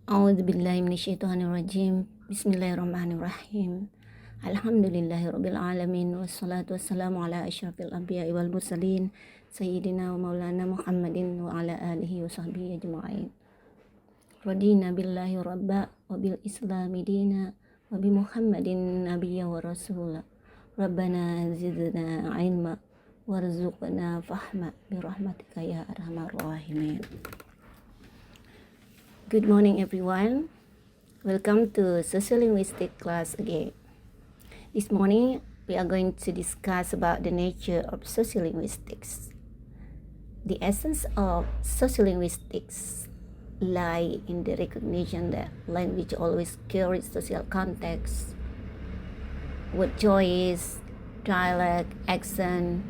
A'udzubillahi minasyaitonirrajim. Bismillahirrahmanirrahim. Alhamdulillahirabbil alamin wassalatu wassalamu ala asyrafil anbiya'i wal mursalin sayyidina wa maulana Muhammadin wa ala alihi wa sahbihi ajma'in. Radina billahi rabba wa bil islami dina wa bi Muhammadin nabiyya wa rasula. Rabbana zidna ilma warzuqna fahma bi rahmatika ya arhamar rahimin. Good morning everyone. Welcome to Social Linguistic class again. This morning we are going to discuss about the nature of social linguistics. The essence of social linguistics lie in the recognition that language always carries social context, word choice, dialect, accent,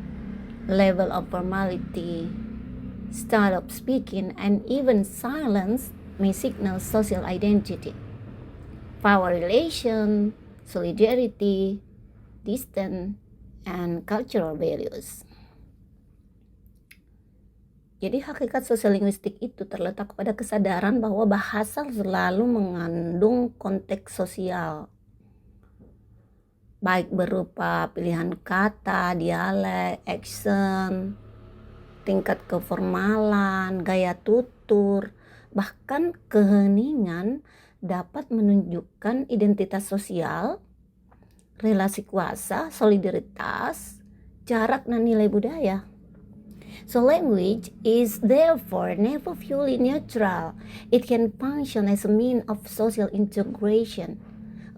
level of formality, style of speaking, and even silence may signal social identity, power relation, solidarity, distance, and cultural values. Jadi hakikat sosial linguistik itu terletak pada kesadaran bahwa bahasa selalu mengandung konteks sosial, baik berupa pilihan kata, dialek, accent, tingkat keformalan, gaya tutur, bahkan keheningan dapat menunjukkan identitas sosial, relasi kuasa, solidaritas, jarak dan nilai budaya. So language is therefore never purely neutral. It can function as a means of social integration,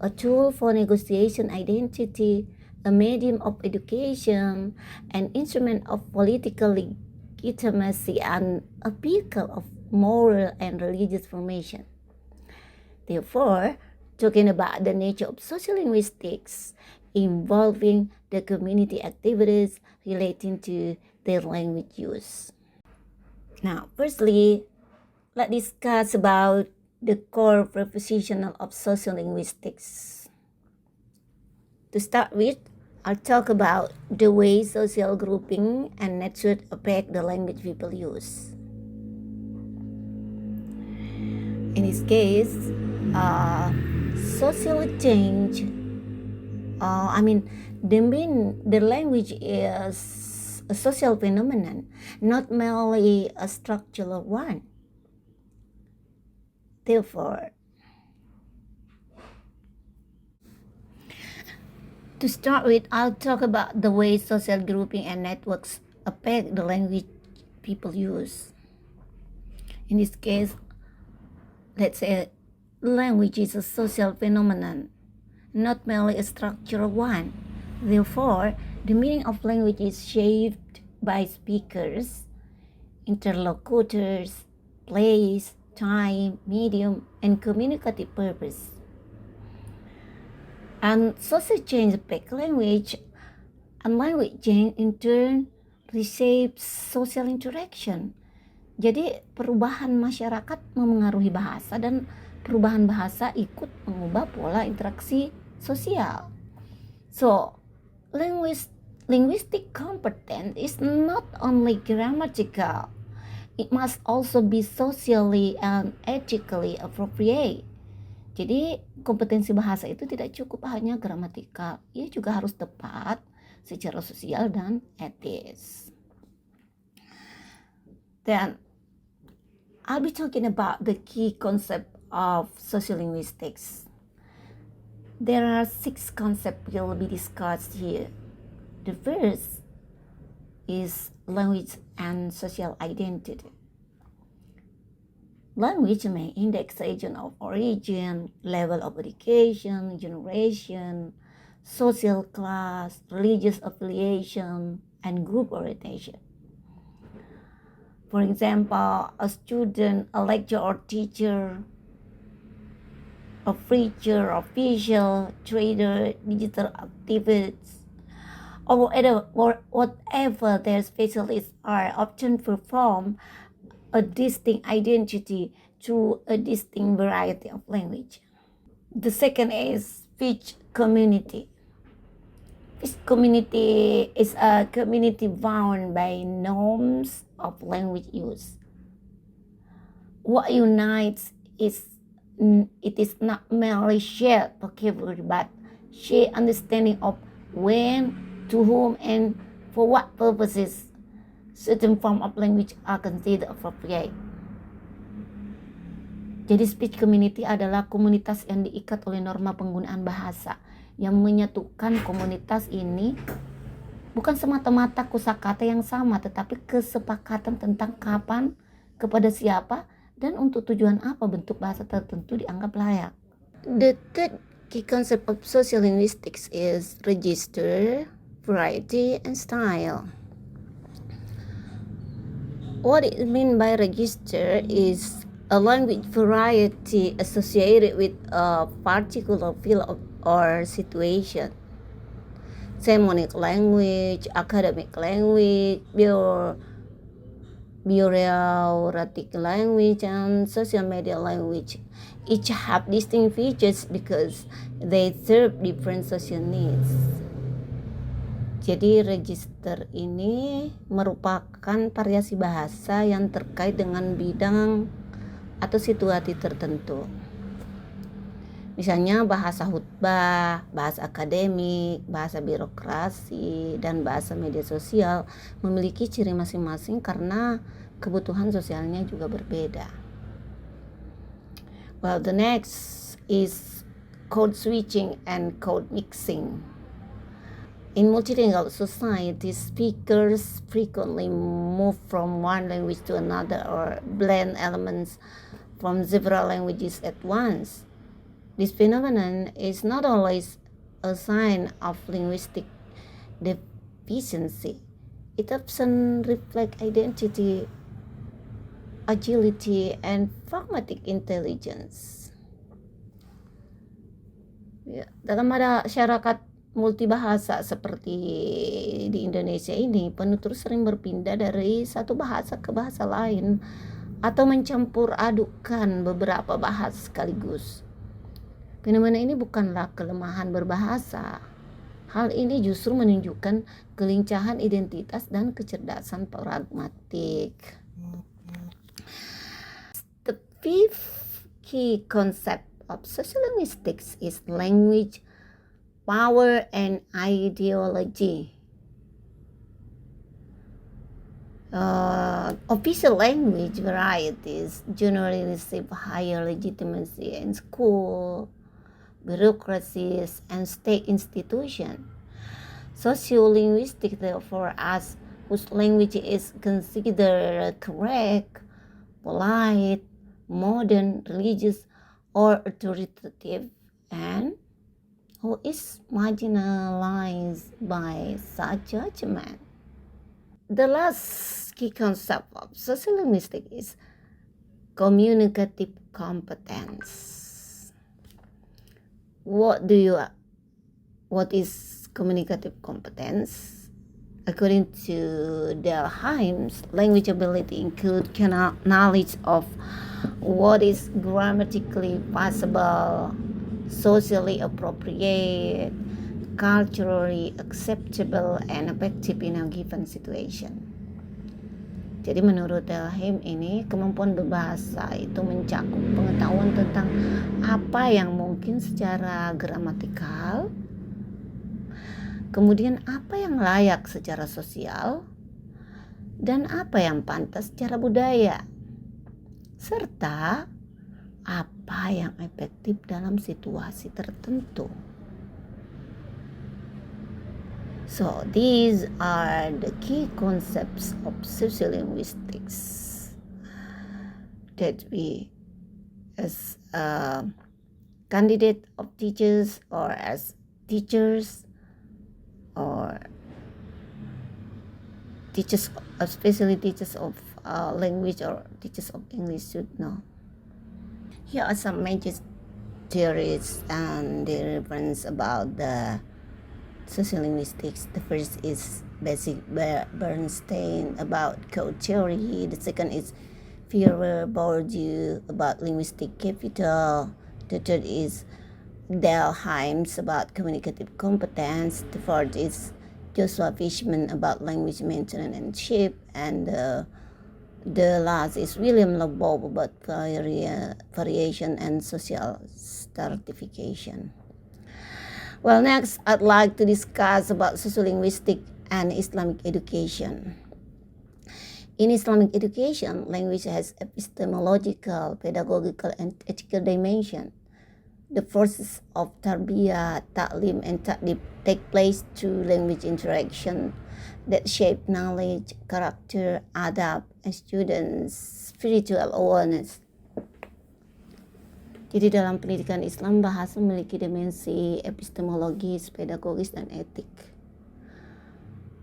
a tool for negotiation identity, a medium of education, an instrument of political legitimacy, and a vehicle of moral and religious formation. Therefore, talking about the nature of social linguistics involving the community activities relating to their language use. Now, firstly, let's discuss about the core proposition of social linguistics. To start with, I'll talk about the way social grouping and network affect the language people use. In this case, social change, the language is a social phenomenon, not merely a structural one. Therefore, to start with, I'll talk about the way social grouping and networks affect the language people use. In this case, let's say language is a social phenomenon, not merely a structural one. Therefore, the meaning of language is shaped by speakers, interlocutors, place, time, medium, and communicative purpose. And social change affects language, and language change in turn reshapes social interaction. Jadi perubahan masyarakat memengaruhi bahasa dan perubahan bahasa ikut mengubah pola interaksi sosial. So, linguistic competence is not only grammatical, it must also be socially and ethically appropriate. Jadi kompetensi bahasa itu tidak cukup hanya gramatikal, ia juga harus tepat secara sosial dan etis. Then I'll be talking about the key concept of sociolinguistics. There are 6 concepts will be discussed here. The first is language and social identity. Language may index region of origin, level of education, generation, social class, religious affiliation, and group orientation. For example, a student, a lecturer or teacher, a preacher, official, trader, digital activists, or whatever their specialists are, often perform a distinct identity through a distinct variety of language. The second is speech community. This community is a community bound by norms of language use. What unites is it is not merely shared vocabulary, but shared understanding of when, to whom, and for what purposes certain form of language are considered appropriate. Jadi speech community adalah komunitas yang diikat oleh norma penggunaan bahasa yang menyatukan komunitas ini bukan semata-mata kosakata yang sama, tetapi kesepakatan tentang kapan, kepada siapa, dan untuk tujuan apa bentuk bahasa tertentu dianggap layak. The third key concept of sociolinguistics is register, variety, and style. What it means by register is a language variety associated with a particular field or situation. Semiotic language, academic language, bureaucratic language, and social media language. Each have distinct features because they serve different social needs. Jadi register ini merupakan variasi bahasa yang terkait dengan bidang atau situasi tertentu. Misalnya bahasa khutbah, bahasa akademik, bahasa birokrasi, dan bahasa media sosial memiliki ciri masing-masing karena kebutuhan sosialnya juga berbeda. Well, the next is code switching and code mixing. In multilingual societies, speakers frequently move from one language to another or blend elements from several languages at once. This phenomenon is not always a sign of linguistic deficiency. It often reflects identity, agility, and pragmatic intelligence. Ya, dalam masyarakat multibahasa seperti di Indonesia ini, penutur sering berpindah dari satu bahasa ke bahasa lain atau mencampur adukan beberapa bahasa sekaligus. Fenomena ini bukanlah kelemahan berbahasa. Hal ini justru menunjukkan kelincahan identitas dan kecerdasan pragmatik. The fifth key concept of sociolinguistics is language, power, and ideology. Official language varieties generally receive higher legitimacy in school, bureaucracies, and state institutions. Sociolinguistics therefore asks whose language is considered correct, polite, modern, religious, or authoritative, and who is marginalized by such judgment. The last key concept of sociolinguistics is communicative competence. What is communicative competence? According to Delheims, language ability includes knowledge of what is grammatically possible, socially appropriate, culturally acceptable, and effective in a given situation. Jadi menurut Delheim ini, kemampuan berbahasa itu mencakup pengetahuan tentang apa yang mungkin secara gramatikal, kemudian apa yang layak secara sosial, dan apa yang pantas secara budaya, serta apa yang efektif dalam situasi tertentu. So these are the key concepts of sociolinguistics that we, as a candidate of teachers or as teachers or teachers, especially teachers of language or teachers of English, should know. Here are some major theories and the reference about the sociolinguistics. The first is basic Bernstein about code theory. The second is Pierre Bourdieu about linguistic capital. The third is Delheims about communicative competence. The fourth is Joshua Fishman about language maintenance and shape. And the The last is William Labov about variation and social stratification. Well, next I'd like to discuss about sociolinguistic and Islamic education. In Islamic education, language has epistemological, pedagogical, and ethical dimension. The process of tarbiyah, ta'lim, and ta'dib take place through language interaction that shape knowledge, character, adab, and students' spiritual awareness. Jadi dalam pendidikan Islam, bahasa memiliki dimensi epistemologis, pedagogis, dan etik.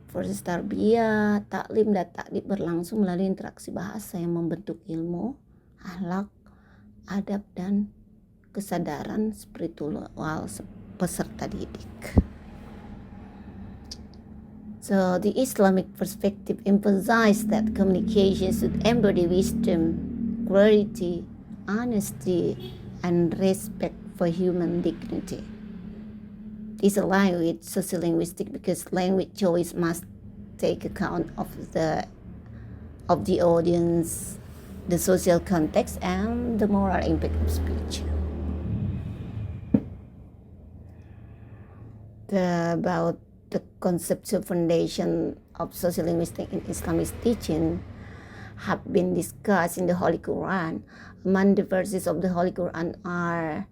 Proses tarbiyah, taklim, dan ta'dib berlangsung melalui interaksi bahasa yang membentuk ilmu, akhlak, adab, dan kesadaran spiritual peserta didik. So the Islamic perspective emphasizes that communication should embody wisdom, clarity, honesty, and respect for human dignity. This aligns with sociolinguistic because language choice must take account of the audience, the social context, and the moral impact of speech. About the conceptual foundation of sociolinguistics in Islamic teaching have been discussed in the Holy Quran. Among the verses of the Holy Quran are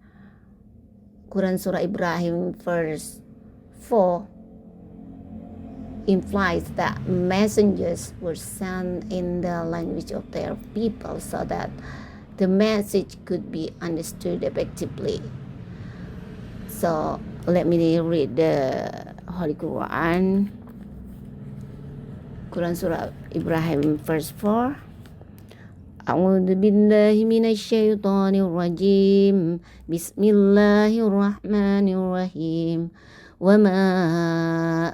Quran Surah Ibrahim verse 4 implies that messengers were sent in the language of their people so that the message could be understood effectively. So let me read the Holy Quran. Quran Surah Ibrahim verse 4. A'udzu billahi minasyaitonir rajim. Bismillahirrahmanirrahim. Wa ma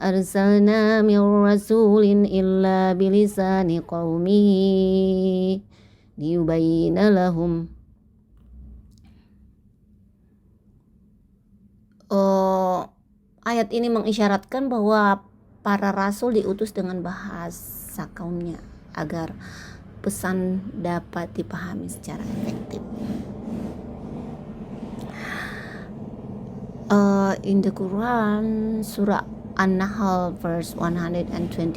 arsalna min rasulin illa bilisani qaumihi liyubayyina lahum. Ayat ini mengisyaratkan bahwa para rasul diutus dengan bahasa kaumnya agar pesan dapat dipahami secara efektif. In the Quran, Surah An-Nahl verse 125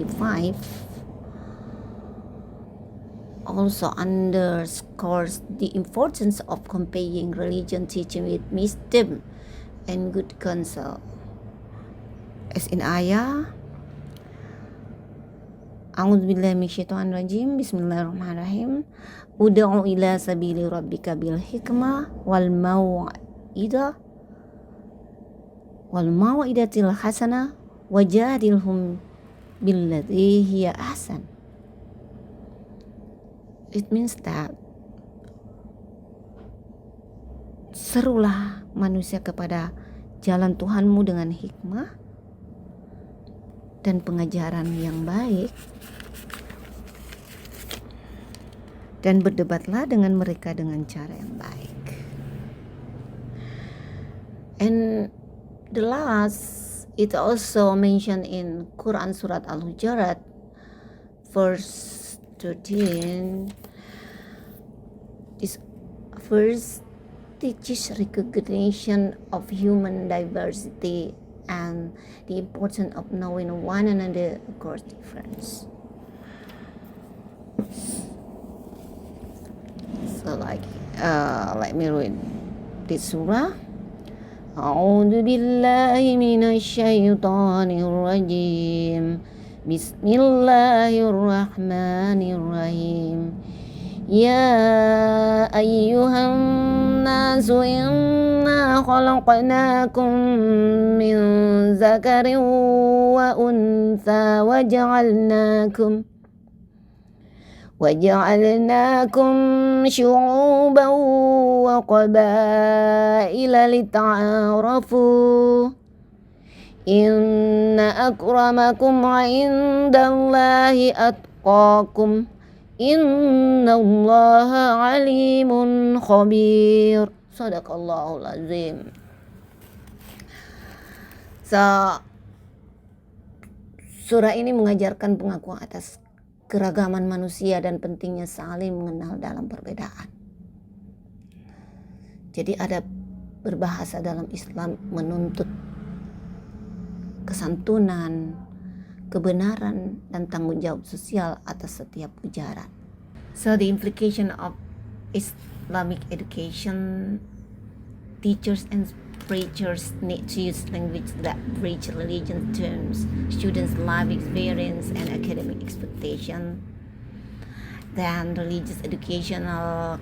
also underscores the importance of compaying religion teaching with wisdom and good counsel. As in ayah, A'udzubillahi minasyaitonir rajim. Bismillahirrahmanirrahim. Ud'u ila sabili rabbika bil hikmah wal mau'idatil hasanah wajadilhum billati hiya ahsan. It means that serulah manusia kepada jalan Tuhanmu dengan hikmah dan pengajaran yang baik, dan berdebatlah dengan mereka dengan cara yang baik. And the last, it also mentioned in Quran Surat Al-Hujurat verse 13. This verse teaches recognition of human diversity and the importance of knowing one another across difference. So let me read this surah. A'udzu billahi minasyaitonir rajim. Bismillahirrahmanirrahim. Ya ayyuhan nasu inna khalaqnakum min zakarin wa untha waja'alnakum syu'uban wa qabaila lita'arafu. Inna akramakum 'indallahi atqakum. Innallaha alimun khabir. Shadaqallahul azim. So, surah ini mengajarkan pengakuan atas keragaman manusia dan pentingnya saling mengenal dalam perbedaan. Jadi adab berbahasa dalam Islam menuntut kesantunan, kebenaran, dan tanggung jawab sosial atas setiap ujaran. So the implication of Islamic education, teachers and preachers need to use language that bridge religion terms, students' life experience, and academic expectation. Then religious educational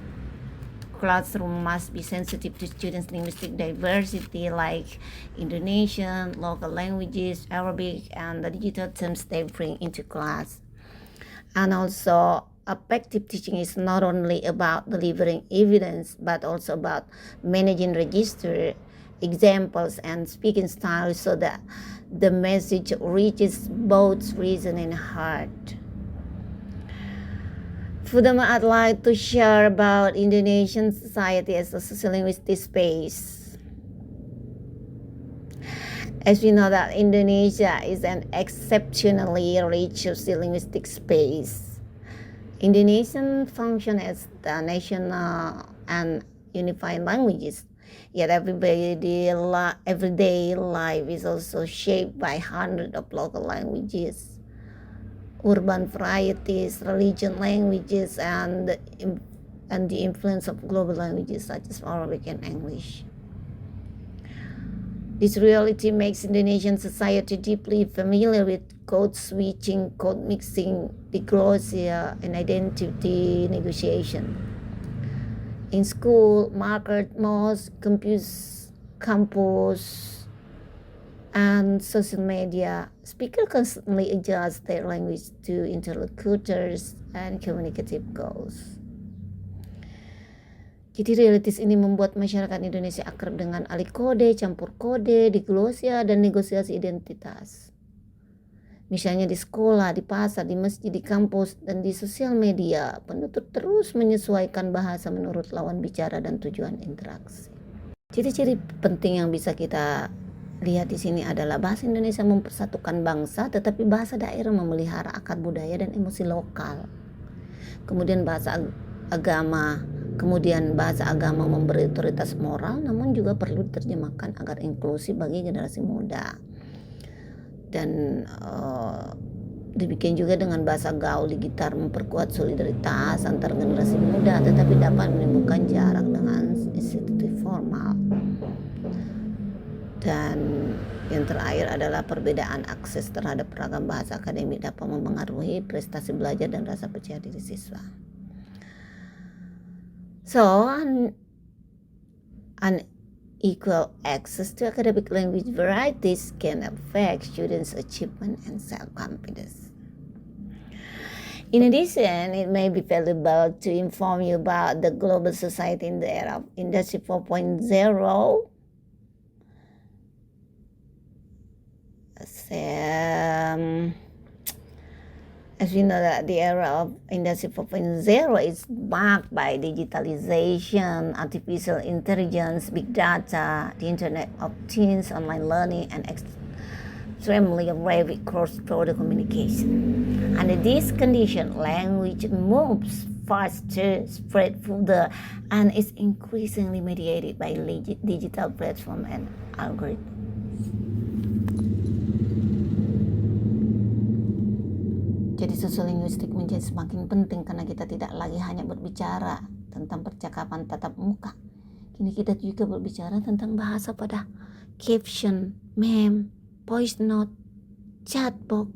classroom must be sensitive to students' linguistic diversity like Indonesian, local languages, Arabic, and the digital terms they bring into class. And also, effective teaching is not only about delivering evidence, but also about managing register, examples, and speaking style so that the message reaches both reason and heart. Furthermore, I'd like to share about Indonesian society as a sociolinguistic space. As we know that Indonesia is an exceptionally rich sociolinguistic space. Indonesian function as the national and unifying languages, yet everyday life is also shaped by hundreds of local languages, urban varieties, religion languages, and the influence of global languages such as Arabic and English. This reality makes Indonesian society deeply familiar with code switching, code mixing, diglossia, and identity negotiation. In school, market, mosque, campus, and social media, speakers constantly adjust their language to interlocutors and communicative goals. Jadi realitas ini membuat masyarakat Indonesia akrab dengan alih kode, campur kode, diglossia, dan negosiasi identitas. Misalnya di sekolah, di pasar, di masjid, di kampus, dan di sosial media, penutur terus menyesuaikan bahasa menurut lawan bicara dan tujuan interaksi. Ciri-ciri penting yang bisa kita lihat di sini adalah bahasa Indonesia mempersatukan bangsa, tetapi bahasa daerah memelihara akar budaya dan emosi lokal. Kemudian bahasa agama memberi otoritas moral, namun juga perlu diterjemahkan agar inklusif bagi generasi muda. Dan demikian juga dengan bahasa gaul digital memperkuat solidaritas antar generasi muda, tetapi dapat menimbulkan jarak dengan institusi formal. Dan yang terakhir adalah perbedaan akses terhadap beragam bahasa akademik dapat mempengaruhi prestasi belajar dan rasa percaya diri siswa. So, unequal access to academic language varieties can affect students' achievement and self-confidence. In addition, it may be valuable to inform you about the global society in the era of Industry 4.0. As we know that the era of Industry 4.0 is marked by digitalization, artificial intelligence, big data, the Internet of Things, online learning, and extremely rapid cross-border communication. Under this condition, language moves faster, spread further, and is increasingly mediated by digital platform and algorithms. Jadi sosiolinguistik menjadi semakin penting karena kita tidak lagi hanya berbicara tentang percakapan tatap muka. Kini kita juga berbicara tentang bahasa pada caption, meme, voice note, chatbot,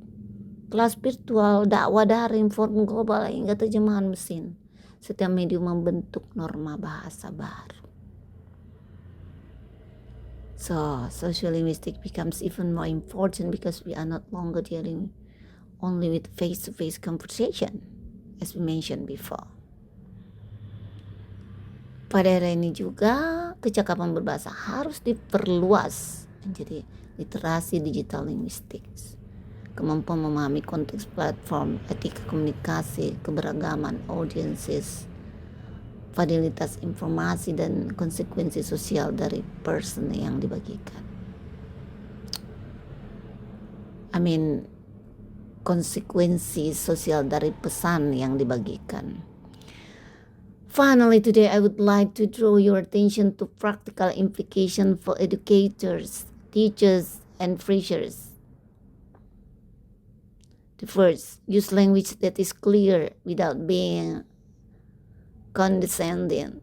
kelas virtual, dakwah daring, forum global, hingga terjemahan mesin. Setiap medium membentuk norma bahasa baru. So, sociolinguistic becomes even more important because we are not longer dealing only with face-to-face conversation, as we mentioned before. Pada era ini juga, kecakapan berbahasa harus diperluas menjadi literasi digital linguistics, kemampuan memahami konteks platform, etika komunikasi, keberagaman audiences, validitas informasi, dan konsekuensi sosial dari person yang dibagikan. konsekuensi sosial dari pesan yang dibagikan. Finally, today I would like to draw your attention to practical implications for educators, teachers, and freshers. The first, use language that is clear without being condescending,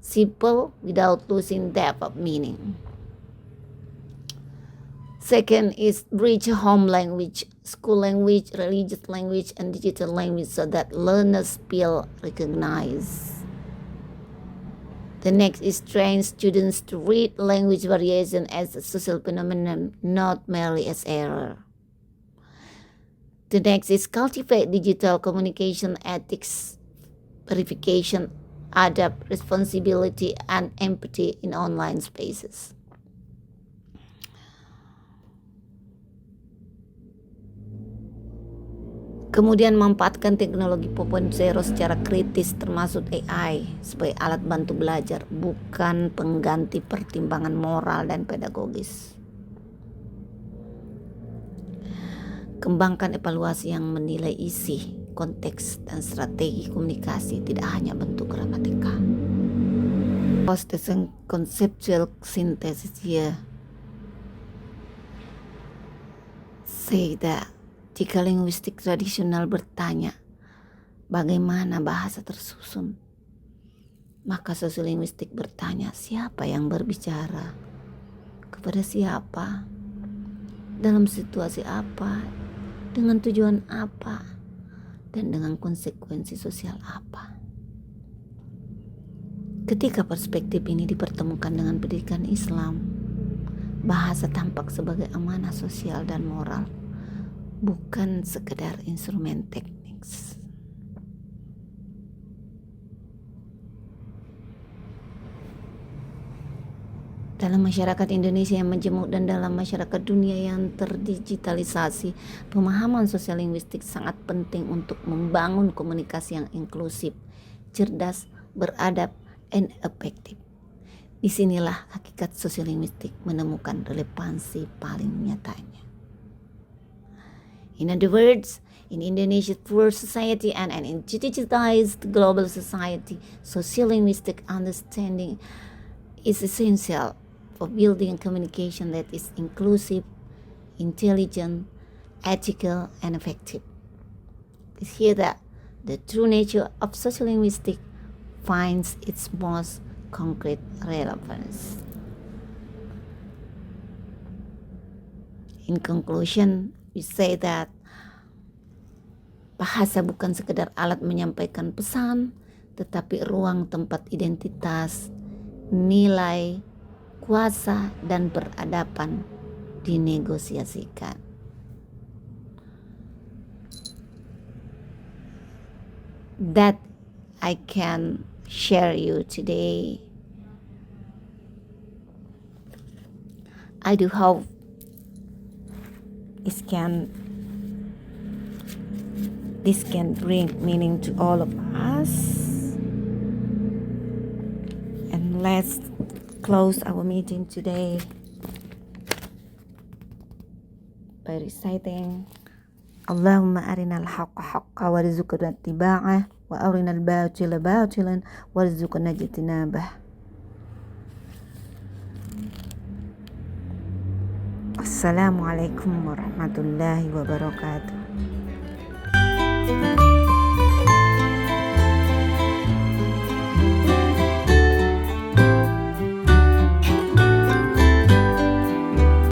simple without losing depth of meaning. Second is bridge home language, school language, religious language, and digital language so that learners feel recognized. The next is train students to read language variation as a social phenomenon, not merely as error. The next is cultivate digital communication ethics, verification, adapt, responsibility, and empathy in online spaces. Kemudian manfaatkan teknologi 4.0 secara kritis termasuk AI sebagai alat bantu belajar, bukan pengganti pertimbangan moral dan pedagogis. Kembangkan evaluasi yang menilai isi, konteks, dan strategi komunikasi, tidak hanya bentuk gramatika. Post conceptual synthesis here say that jika linguistik tradisional bertanya bagaimana bahasa tersusun, maka sosiolinguistik bertanya siapa yang berbicara, kepada siapa, dalam situasi apa, dengan tujuan apa, dan dengan konsekuensi sosial apa. Ketika perspektif ini dipertemukan dengan pendidikan Islam, bahasa tampak sebagai amanah sosial dan moral, bukan sekedar instrumen teknik. Dalam masyarakat Indonesia yang majemuk dan dalam masyarakat dunia yang terdigitalisasi, pemahaman sosial linguistik sangat penting untuk membangun komunikasi yang inklusif, cerdas, beradab, and efektif. Disinilah hakikat sosial linguistik menemukan relevansi paling nyatanya. In other words, in Indonesia's poor society and an digitized global society, sociolinguistic understanding is essential for building communication that is inclusive, intelligent, ethical, and effective. It's here that the true nature of sociolinguistic finds its most concrete relevance. In conclusion, we say that bahasa bukan sekedar alat menyampaikan pesan, tetapi ruang tempat identitas, nilai, kuasa, dan peradaban dinegosiasikan. That I can share you today. I do hope this can bring meaning to all of us. And let's close our meeting today by reciting Allahumma arinal haqqa haqqa warzuqna ittiba'ah wa arinal batila batilan warzuqna ijtinabah. Assalamualaikum warahmatullahi wabarakatuh.